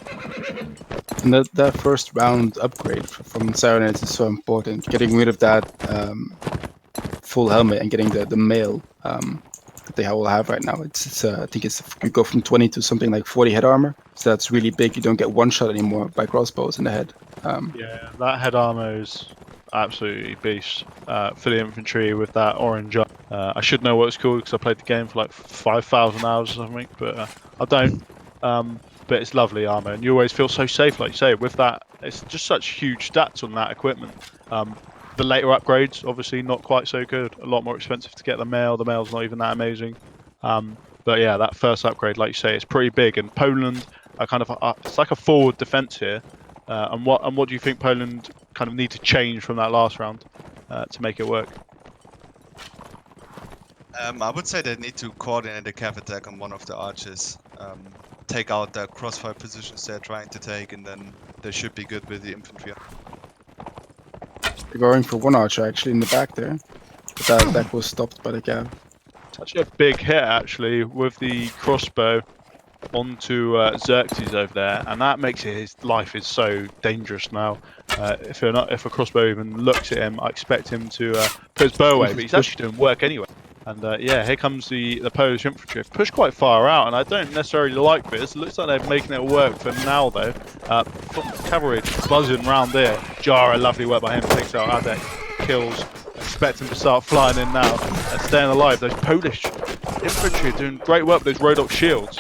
And that first round upgrade from Sirenet is so important. Getting rid of that full helmet and getting the mail that they all have right now. I think you go from 20 to something like 40 head armor. So that's really big. You don't get 1 shot anymore by crossbows in the head. Yeah, that head armor is absolutely beast for the infantry with that orange. I should know what it's called because I played the game for like 5,000 hours or something, but I don't. But it's lovely armor, and you always feel so safe, like you say, with that. It's just such huge stats on that equipment. The later upgrades, obviously, not quite so good. A lot more expensive to get the mail. The mail's not even that amazing. But yeah, that first upgrade, like you say, is pretty big. And Poland are kind of it's like a forward defense here. And what do you think Poland kind of need to change from that last round to make it work? I would say they need to coordinate a cav attack on one of the archers. Take out the crossfire positions they're trying to take, and then they should be good with the infantry. They're going for 1 archer actually in the back there. But that was stopped by the cav. It's actually a big hit actually with the crossbow onto Xerxes over there, and that makes it his life is so dangerous now. If a crossbow even looks at him, I expect him to put his bow away, but he's actually doing work anyway. And yeah, here comes the Polish infantry. They've pushed quite far out, and I don't necessarily like this. It looks like they're making it work for now, though. Cavalry buzzing round there. Jara, lovely work by him, takes out Adek, kills. Expect him to start flying in now and staying alive. Those Polish infantry are doing great work with those Rhodok shields.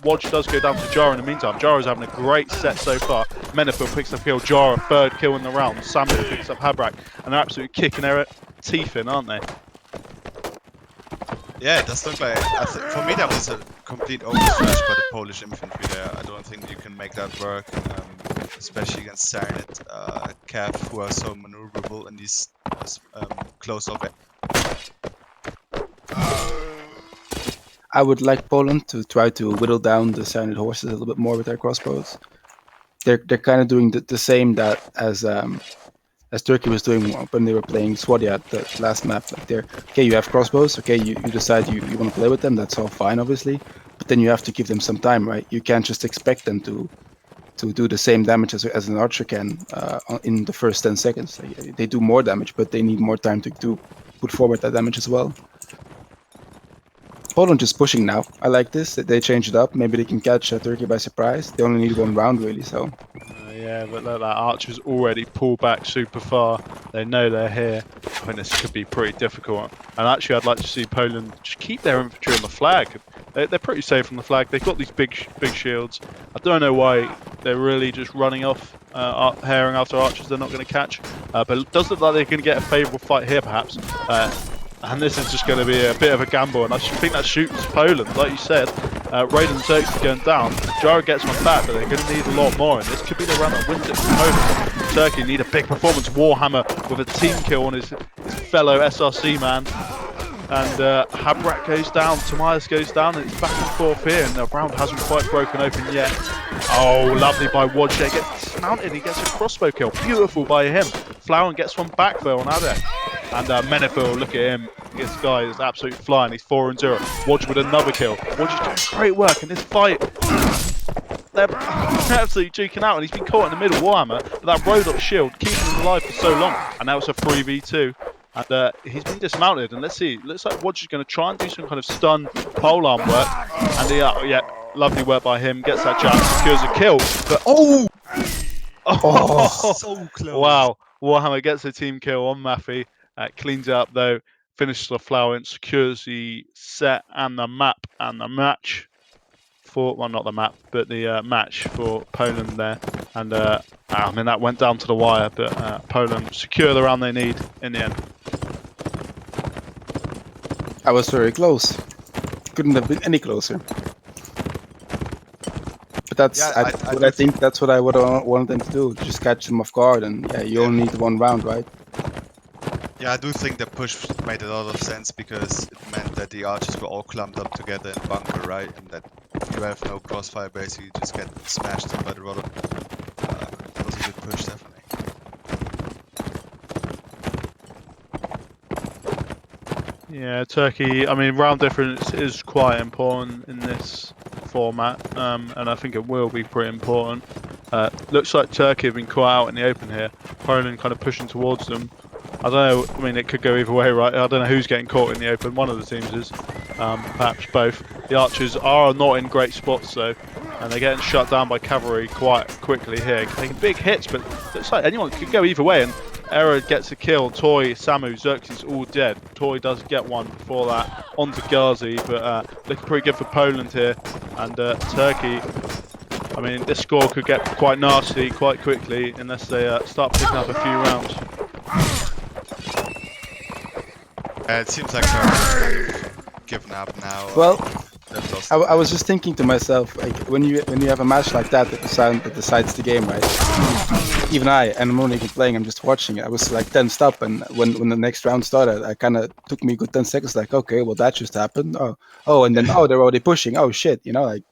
Wodge does go down to Jara in the meantime. Jara's having a great set so far. Menefil picks up kill. Jara, 3rd kill in the round. Samuel picks up Habrak, and they're absolutely kicking their teeth in, aren't they? Yeah, it does look like. For me, that was a complete overstretch by the Polish infantry there. I don't think you can make that work, especially against Sarnet, Cav, who are so maneuverable in these close off. I would like Poland to try to whittle down the Sarnet horses a little bit more with their crossbows. they're kind of doing the same that as Turkey was doing when they were playing Swadia at the last map. Like they're okay, you have crossbows, okay, you decide you want to play with them, that's all fine, obviously. But then you have to give them some time, right? You can't just expect them to do the same damage as an archer can in the first 10 seconds. They do more damage, but they need more time to put forward that damage as well. Poland just pushing now. I like this. They changed it up. Maybe they can catch Turkey by surprise. They only need one round, really, so... Yeah, but look, that archer's already pulled back super far. They know they're here. I think this could be pretty difficult. And actually, I'd like to see Poland just keep their infantry on the flag. They're pretty safe on the flag. They've got these big shields. I don't know why they're really just running off, herring after archers they're not going to catch. But it does look like they're going to get a favourable fight here, perhaps. And this is just going to be a bit of a gamble. And I think that shoots Poland, like you said. Raiden and Turkey going down. Jara gets one back, but they're going to need a lot more. And this could be the round that wins it for Poland. Turkey need a big performance. Warhammer with a team kill on his fellow SRC man. And Habrak goes down, Tomias goes down, and it's back and forth here. And the round hasn't quite broken open yet. Oh, lovely by Wojciech. Gets dismounted, he gets a crossbow kill. Beautiful by him. Flowen gets one back though on Adek. And Menefil, look at him. This guy is absolutely flying. He's 4-0. Wodge with another kill. Wodge is doing great work in this fight. They're absolutely duking out, and he's been caught in the middle. Warhammer, but that Rhodok shield keeping him alive for so long. And now it's a 3v2. And he's been dismounted. And let's see. Looks like Wodge is going to try and do some kind of stun polearm work. And yeah, lovely work by him. Gets that jump, secures a kill. But oh, so close. Wow. Warhammer gets a team kill on Maffei. Cleans it up though, finishes the Flowen, secures the set and the map and the match for, well, not the map, but the match for Poland there. And I mean, that went down to the wire, but Poland secure the round they need in the end. I was very close. Couldn't have been any closer. But that's I think that's what I would want them to do. Just catch them off guard, and yeah, you only need one round, right? Yeah, I do think the push made a lot of sense because it meant that the archers were all clumped up together in bunker, right? And that you have no crossfire, basically, you just get smashed by the Rhodok. It was a good push, definitely. Yeah, Turkey, I mean, round difference is quite important in this format, and I think it will be pretty important. Looks like Turkey have been caught out in the open here. Poland kind of pushing towards them. I don't know, I mean, it could go either way, right? I don't know who's getting caught in the open. One of the teams is, perhaps both. The archers are not in great spots though, and they're getting shut down by cavalry quite quickly here. Taking big hits, but it looks like anyone could go either way. And Era gets a kill. Toy, Samu, Xerxes all dead. Toy does get one before that onto Ghazi, but looking pretty good for Poland here. And Turkey, I mean, this score could get quite nasty quite quickly unless they start picking up a few rounds. It seems like they're giving up now. Well, I was just thinking to myself, like when you have a match like that that decides the game, right? Even I'm not even playing, I'm just watching it. I was like tensed up, and when the next round started, I kind of took me a good 10 seconds, like, okay, well that just happened. Oh, and then they're already pushing. Oh shit, like.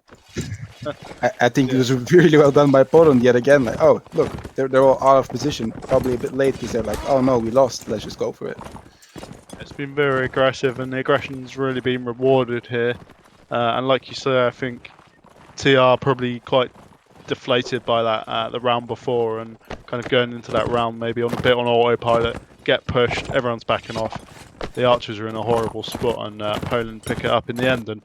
I think it was really well done by Poland yet again. Like, oh look, they're all out of position, probably a bit late because they're like, oh no, we lost. Let's just go for it. It's been very aggressive, and the aggression's really been rewarded here. And like you say, I think TR probably quite deflated by that the round before, and kind of going into that round maybe on a bit on autopilot, get pushed, everyone's backing off. The archers are in a horrible spot, and Poland pick it up in the end. And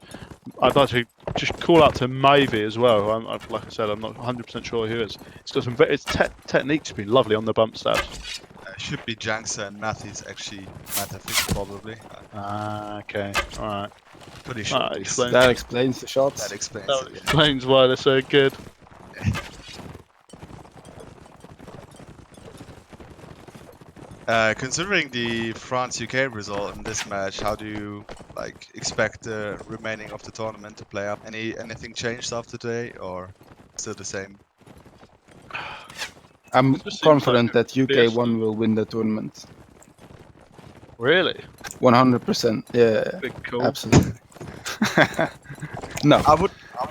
I'd like to just call out to Maivy as well. Like I said, I'm not 100% sure who it is. It's got some technique's been lovely on the bump stabs. Should be Jangsa and Matthis actually. Matt, I think probably. Okay, alright. Pretty sure. That explains the shots. That explains That it, yeah. explains why they're so good. Considering the France-UK result in this match, how do you expect the remaining of the tournament to play up? Anything changed after today, or still the same? I'm confident that UK1 will win the tournament. Really? 100%. Yeah. Big call. Absolutely. No. I would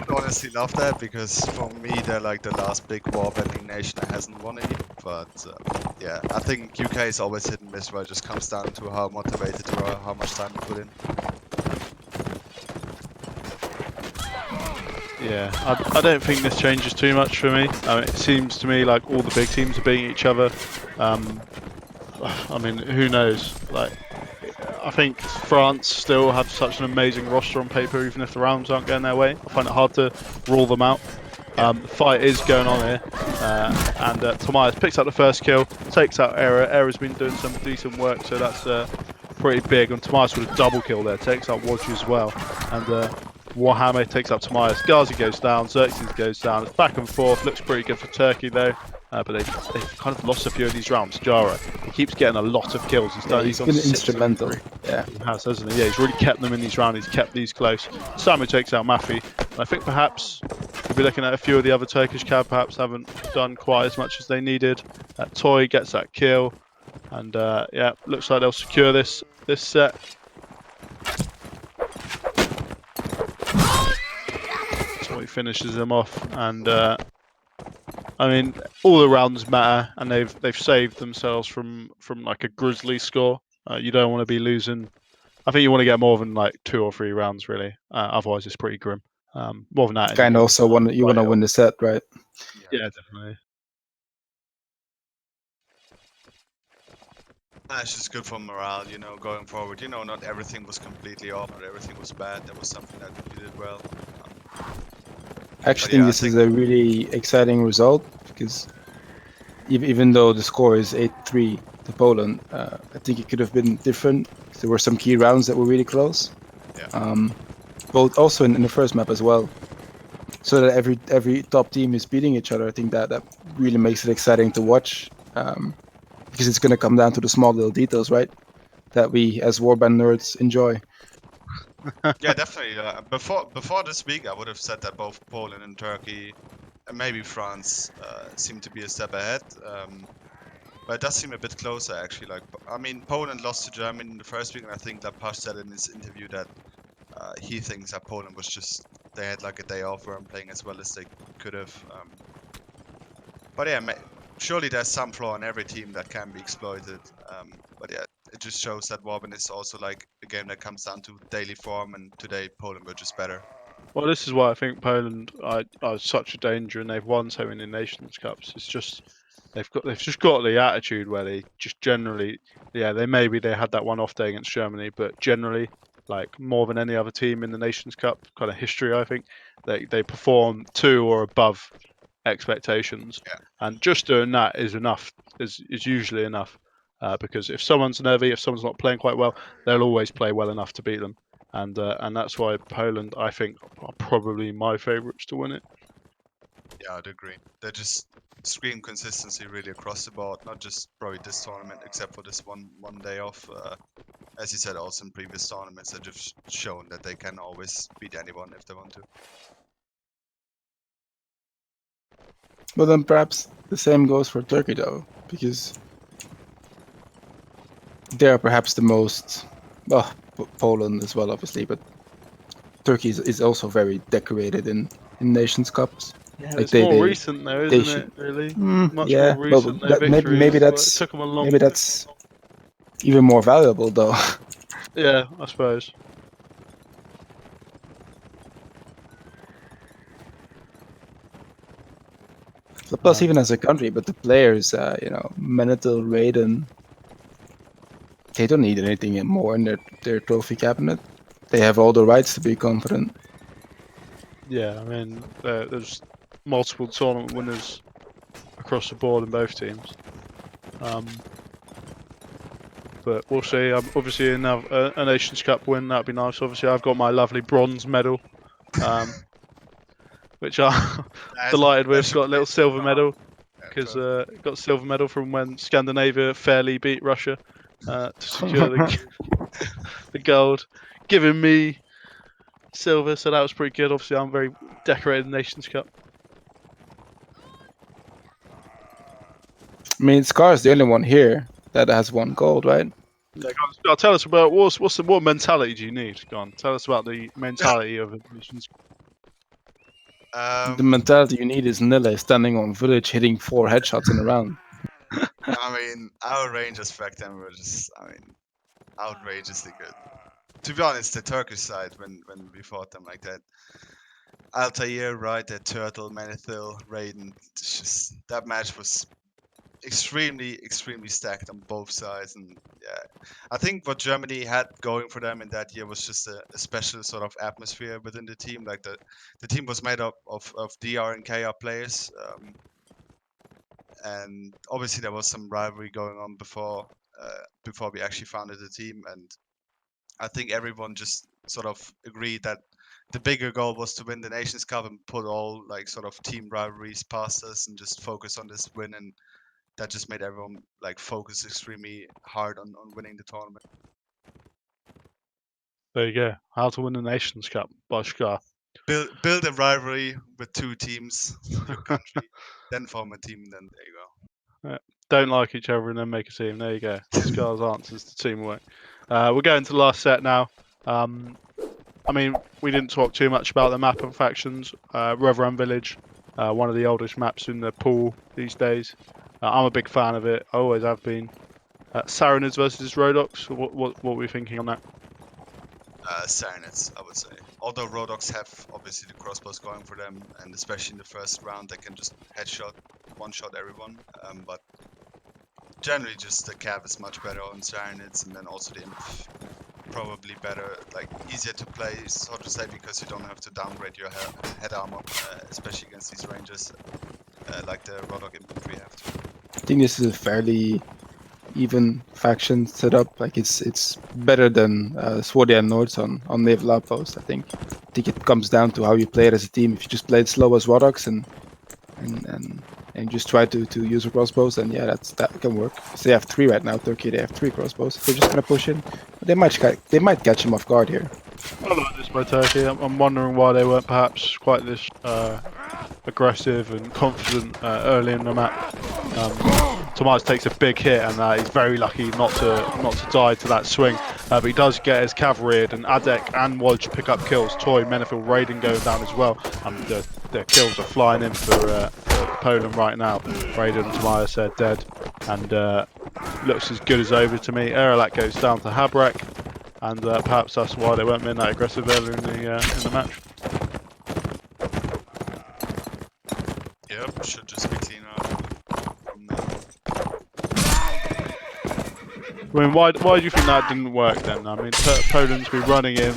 would honestly love that because for me they're like the last big war-bending nation that hasn't won it yet. But yeah, I think UK is always hit and miss, where it just comes down to how motivated you are, how much time you put in. Yeah, I don't think this changes too much for me. It seems to me like all the big teams are beating each other. I mean, who knows? Like, I think France still have such an amazing roster on paper, even if the rounds aren't going their way. I find it hard to rule them out. The fight is going on here, and Tobias picks up the first kill, takes out Era. Era's been doing some decent work, so that's pretty big. And Tobias with a double kill there, takes out Wodge as well. And Warhammer takes out Tobias. Ghazi goes down, Xerxes goes down. It's back and forth, looks pretty good for Turkey though. But they've kind of lost a few of these rounds. Jara, he keeps getting a lot of kills. He's been instrumental. Yeah, he has, hasn't he? Yeah, he's really kept them in these rounds. He's kept these close. Samu takes out Mafi. And I think perhaps we'll be looking at a few of the other Turkish cab perhaps haven't done quite as much as they needed. Toy gets that kill. And yeah, looks like they'll secure this set. So he finishes them off. And I mean, all the rounds matter, and they've saved themselves from like a grisly score. You don't want to be losing. I think you want to get more than like 2 or 3 rounds, really. Otherwise, it's pretty grim. More than that. kind of also want to win the set, right? Yeah, definitely. It's just good for morale, you know, going forward. You know, not everything was completely off, not everything was bad. There was something that you did well. I actually think this is a really exciting result because even though the score is 8-3 to Poland, I think it could have been different. There were some key rounds that were really close. Yeah. Both also in the first map as well. So that every top team is beating each other. I think that really makes it exciting to watch. Because it's going to come down to the small little details, right? That we as warband nerds enjoy. Yeah, definitely. Before this week, I would have said that both Poland and Turkey, and maybe France, seem to be a step ahead. But it does seem a bit closer, actually. Like, I mean, Poland lost to Germany in the first week, and I think Lapash said in his interview that he thinks that Poland was just, they had like a day off, weren't playing as well as they could have. But yeah, surely there's some flaw in every team that can be exploited. But yeah, it just shows that Warband is also like a game that comes down to daily form, and today Poland were just better. Well, this is why I think Poland are such a danger, and they've won so many Nations Cups. It's just they've just got the attitude where they just generally, yeah, they had that one off day against Germany, but generally, like more than any other team in the Nations Cup kind of history, I think they perform to or above expectations, and just doing that is enough. Is usually enough, because if someone's nervy, if someone's not playing quite well, they'll always play well enough to beat them. And that's why Poland, I think, are probably my favourites to win it. Yeah, I'd agree. They just scream consistency really across the board, not just probably this tournament, except for this one day off. As you said, also in previous tournaments, they've just shown that they can always beat anyone if they want to. But then perhaps the same goes for Turkey, though, because they are perhaps the most, well, Poland as well, obviously, but Turkey is also very decorated in Nations Cups. Yeah, like it's more recent though, isn't it? Really, much yeah, more recent. Well, maybe that's took them a long. Maybe that's even more valuable, though. Yeah, I suppose. Plus, even as a country, but the players, Manitil, Raiden, they don't need anything more in their trophy cabinet. They have all the rights to be confident. Yeah, I mean, there's multiple tournament winners across the board in both teams. But we'll see. Obviously, in a Nations Cup win, that'd be nice. Obviously, I've got my lovely bronze medal, which I'm delighted with. Got a little silver medal because got a silver medal from when Scandinavia fairly beat Russia to secure the gold, giving me silver. So that was pretty good. Obviously, I'm very decorated in the Nations Cup. I mean, Scar's the only one here that has won gold, right? Yeah, go on, tell us about what mentality do you need? Go on, tell us about the mentality of a Nations Cup. The mentality you need is Nille standing on village hitting 4 headshots in a round. I mean, our Rangers back then were just, outrageously good. To be honest, the Turkish side, when we fought them like that, Altair, right, that Turtle, Manithil, Raiden, that match was extremely stacked on both sides. And yeah, I think what Germany had going for them in that year was just a special sort of atmosphere within the team. Like the team was made up of DR and KR players. And obviously there was some rivalry going on before we actually founded the team. And I think everyone just sort of agreed that the bigger goal was to win the Nations Cup and put all like sort of team rivalries past us and just focus on this win. And that just made everyone like focus extremely hard on winning the tournament. There you go. How to win the Nations Cup by Scar. Build a rivalry with 2 teams, your country, then form a team, and then there you go. Don't like each other and then make a team. There you go. Scar's answers to teamwork. We're going to the last set now. I mean, we didn't talk too much about the map and factions. Reveran Village, one of the oldest maps in the pool these days. I'm a big fan of it. I always have been. Saranids versus Rhodoks. What were we thinking on that? Saranids, I would say. Although Rhodoks have obviously the crossbows going for them, and especially in the first round, they can just headshot, one-shot everyone. But generally, just the Cav is much better on Saranids, and then also the Imp probably better, like easier to play, so to say, because you don't have to downgrade your head armor, especially against these rangers, like the Rhodok infantry have to. I think this is a fairly even faction setup. Like it's better than Swadia and Nords on Naval Outpost. I think it comes down to how you play it as a team. If you just play it slow as Rhodoks and just try to use your crossbows, then yeah, that can work. So they have 3 right now. Turkey, they have 3 crossbows. They're just gonna push in. They might catch him off guard here. I like this by Turkey. I'm wondering why they weren't perhaps quite this aggressive and confident early in the map. Tomas takes a big hit, and he's very lucky not to die to that swing. But he does get his cavalry, and Adek and Wodge pick up kills. Toy, Menifil, Raiden go down as well. The kills are flying in for Poland right now. Raiden and Tomas are dead, and looks as good as over to me. Erelak goes down to Habrak, and perhaps that's why they weren't being that aggressive earlier in the match. Yep, should just be cleaner from now. I mean, why do you think that didn't work then? I mean, Poland's been running in.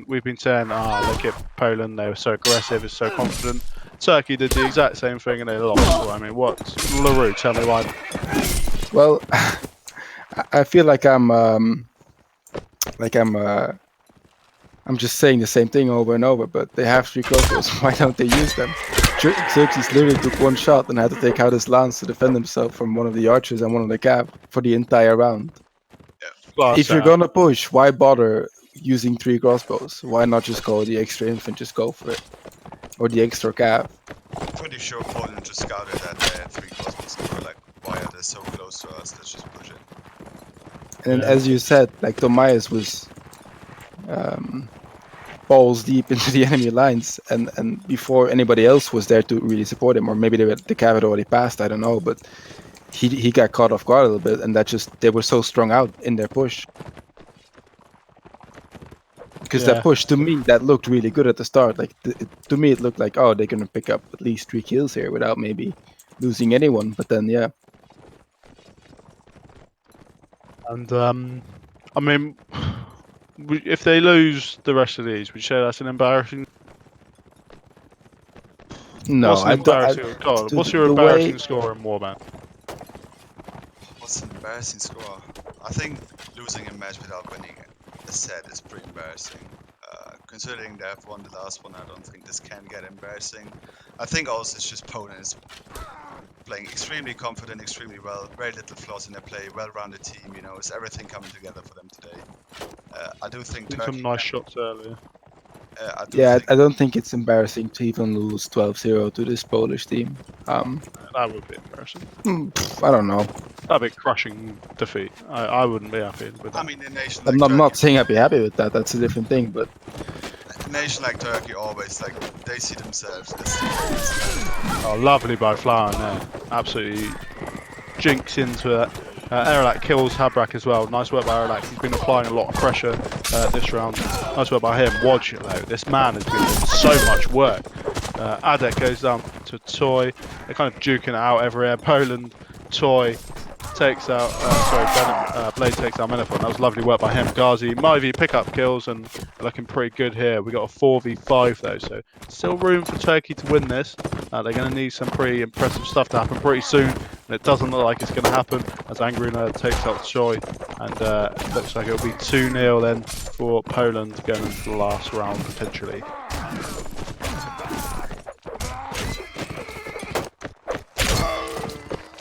We've been saying, look at Poland. They were so aggressive, it's so confident. Turkey did the exact same thing and they lost. So, I mean, what? LeRoo, tell me why. Well, I feel like I'm just saying the same thing over and over. But they have 3 crossbows. Why don't they use them? Xerxes literally took 1 shot and had to take out his lance to defend himself from one of the archers and one of the cav for the entire round. Well, if you're gonna push, why bother using 3 crossbows? Why not just go the extra infant, just go for it? Or the extra cav? Pretty sure Poland just scouted that they had 3 crossbows and were like, why are they so close to us? Let's just push it. And as you said, like Tomias was balls deep into the enemy lines, and before anybody else was there to really support him, or maybe the cav had already passed, I don't know, but he got caught off guard a little bit, and they were so strung out in their push. Because that push, to me, that looked really good at the start. Like to me, it looked like, oh, they're gonna pick up at least 3 kills here without maybe losing anyone. But then, yeah. And I mean, if they lose the rest of these, would you say that's an embarrassing? No, what's your embarrassing score in Warband? What's an embarrassing score? I think losing a match without winning a set is pretty embarrassing. Considering they have won the last one, I don't think this can get embarrassing. I think also it's just Poland is playing extremely confident, extremely well, very little flaws in their play, well-rounded team, you know, it's everything coming together for them today. I do think Turkey... Some nice shots earlier. I don't think it's embarrassing to even lose 12-0 to this Polish team. That would be embarrassing. I don't know. That'd be a crushing defeat. I wouldn't be happy with that. I mean, the nation... I'm not saying I'd be happy with that, that's a different thing, but... nation like Turkey always like they see themselves as the favorites. Oh, lovely by Flower there. Absolutely jinks into it. Erelak kills Habrak as well. Nice work by Erelak. He's been applying a lot of pressure this round. Nice work by him. Wodge, though. This man has been doing so much work. Adek goes down to Toy. They're kind of duking it out everywhere. Poland, Toy takes out. Blade takes out Menafon. That was lovely work by him. Ghazi, Myvi pick up kills and looking pretty good here. We got a 4v5 though, so still room for Turkey to win this. They're going to need some pretty impressive stuff to happen pretty soon, and it doesn't look like it's going to happen as Angruna takes out Choi, and it looks like it'll be 2-0 then for Poland going into the last round potentially.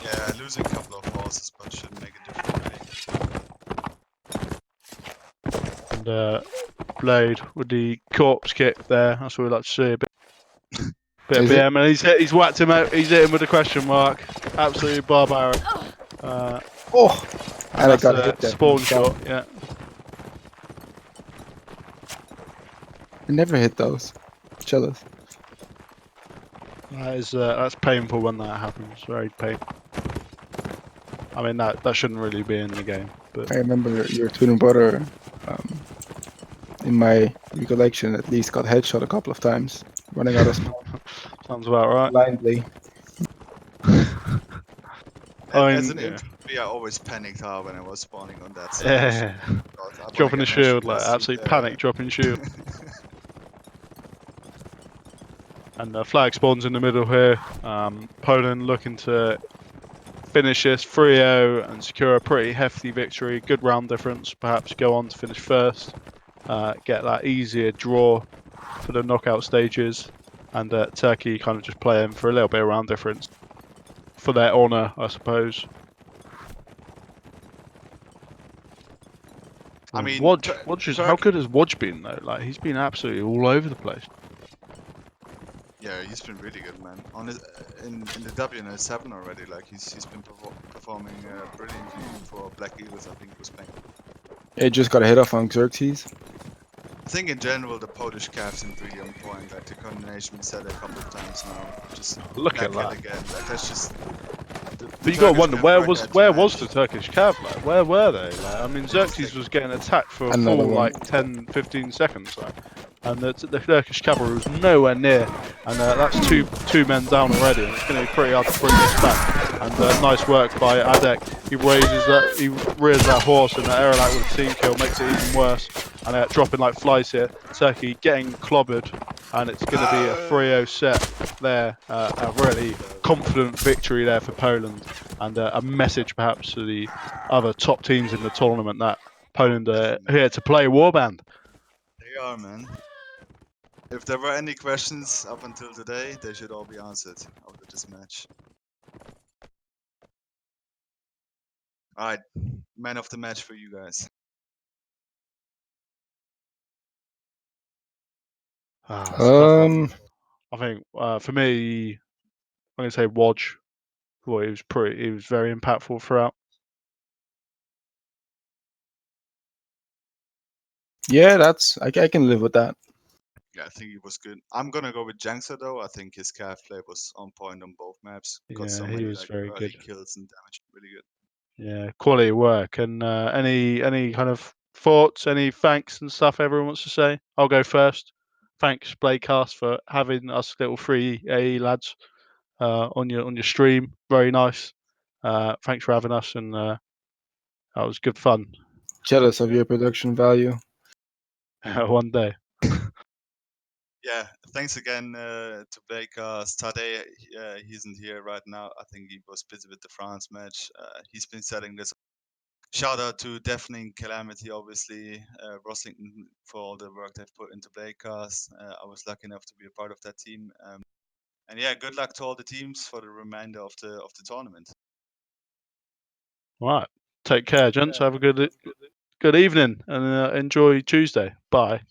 Yeah, losing a couple of horses, but shouldn't make a difference. And Blade with the corpse kick there. That's what we like to see. A bit of BM, and he's whacked him out. He's hit him with a question mark. Absolutely barbaric. And I got hit there. Spawn shot. Yeah. I never hit those. Jealous. That is that's painful when that happens. Very painful. I mean that shouldn't really be in the game, but I remember your twin brother, in my recollection, at least got headshot a couple of times, running out of sounds about right. blindly. As an infantry, I always panicked hard when I was spawning on that side. Yeah. Dropping the shield, like absolute panic, dropping shield. And the flag spawns in the middle here. Poland looking to finish this 3-0 and secure a pretty hefty victory. Good round difference, perhaps go on to finish first. Get that easier draw for the knockout stages. And Turkey kind of just playing for a little bit of round difference. For their honour, I suppose. I mean, Wodge is, how good has Wodge been though? Like he's been absolutely all over the place. Yeah, he's been really good, man. On his in the WN7 already, like he's been performing brilliantly for Black Eagles. I think he was playing. It just got a hit off on Xerxes. I think in general the Polish calf seemed really on point. Like the combination we said a couple of times now. Just look at that again. Like that's just. But you got to wonder where was the Turkish cav? Like where were they? Like, I mean, Xerxes was getting attacked for a full like 10-15 seconds, like, and the Turkish cavalry was nowhere near. And that's two men down already, and it's going to be pretty hard to bring this back. And nice work by Adek. He rears that horse, and the Erelak with a team kill makes it even worse. And dropping like flies here. Turkey getting clobbered, and it's going to be a 3-0 set there. A really confident victory there for Poland, and a message perhaps to the other top teams in the tournament that Poland are here to play warband. They are, man. If there were any questions up until today, they should all be answered after this match. Alright, man of the match for you guys. I think for me, I'm going to say Wodge. Well, he was very impactful throughout. Yeah, I can live with that. Yeah, I think he was good. I'm gonna go with Jangsa though. I think his calf play was on point on both maps. Got so many was very good. Kills and damage, really good. Yeah, quality work. And any kind of thoughts, any thanks and stuff everyone wants to say? I'll go first. Thanks, Bladecast, for having us little free AE lads on your stream. Very nice. Thanks for having us, and that was good fun. Jealous of your production value. One day. Yeah, thanks again to Bladecast. Tade, he isn't here right now. I think he was busy with the France match. He's been setting this. Shout out to Deafening Calamity, obviously, Roslington for all the work they've put into Bladecast. I was lucky enough to be a part of that team. And yeah, good luck to all the teams for the remainder of the tournament. All right. Take care, gents. Have a good evening and enjoy Tuesday. Bye.